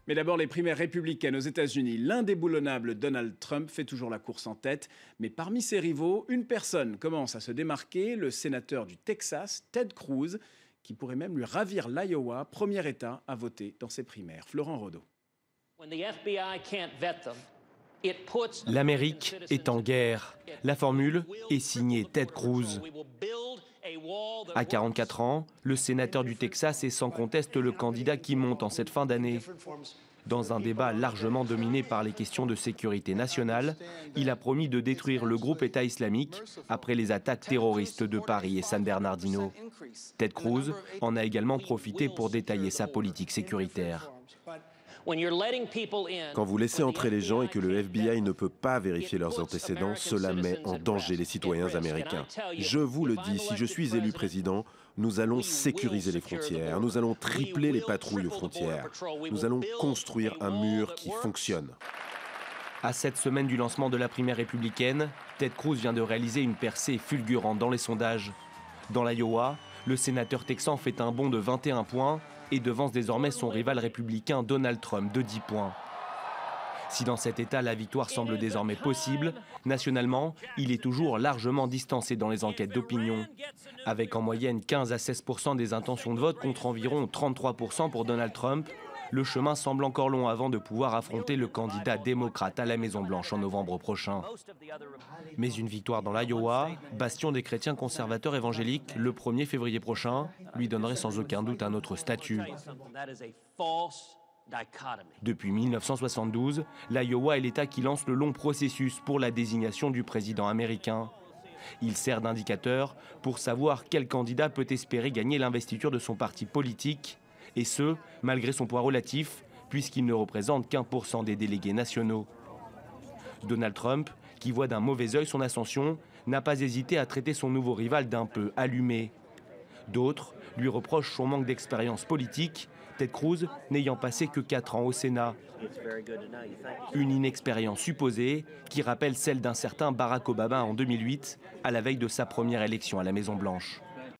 Mais d'abord, les primaires républicaines aux États-Unis. L'indéboulonnable Donald Trump fait toujours la course en tête. Mais parmi ses rivaux, une personne commence à se démarquer, le sénateur du Texas, Ted Cruz, qui pourrait même lui ravir l'Iowa, premier État à voter dans ses primaires. Florent Rodeau. L'Amérique est en guerre. La formule est signée Ted Cruz. À 44 ans, le sénateur du Texas est sans conteste le candidat qui monte en cette fin d'année. Dans un débat largement dominé par les questions de sécurité nationale, il a promis de détruire le groupe État islamique après les attaques terroristes de Paris et San Bernardino. Ted Cruz en a également profité pour détailler sa politique sécuritaire. Quand vous laissez entrer les gens et que le FBI ne peut pas vérifier leurs antécédents, cela met en danger les citoyens américains. Je vous le dis, si je suis élu président, nous allons sécuriser les frontières, nous allons tripler les patrouilles aux frontières, nous allons construire un mur qui fonctionne. À 7 semaines du lancement de la primaire républicaine, Ted Cruz vient de réaliser une percée fulgurante dans les sondages. Dans l'Iowa, le sénateur texan fait un bond de 21 points et devance désormais son rival républicain Donald Trump de 10 points. Si dans cet État la victoire semble désormais possible, nationalement, il est toujours largement distancé dans les enquêtes d'opinion. Avec en moyenne 15 à 16% des intentions de vote contre environ 33% pour Donald Trump, le chemin semble encore long avant de pouvoir affronter le candidat démocrate à la Maison-Blanche en novembre prochain. Mais une victoire dans l'Iowa, bastion des chrétiens conservateurs évangéliques, le 1er février prochain, lui donnerait sans aucun doute un autre statut. Depuis 1972, l'Iowa est l'État qui lance le long processus pour la désignation du président américain. Il sert d'indicateur pour savoir quel candidat peut espérer gagner l'investiture de son parti politique, et ce, malgré son poids relatif, puisqu'il ne représente qu'1% des délégués nationaux. Donald Trump, qui voit d'un mauvais œil son ascension, n'a pas hésité à traiter son nouveau rival d'un peu allumé. D'autres lui reprochent son manque d'expérience politique, Ted Cruz n'ayant passé que 4 ans au Sénat. Une inexpérience supposée qui rappelle celle d'un certain Barack Obama en 2008, à la veille de sa première élection à la Maison-Blanche.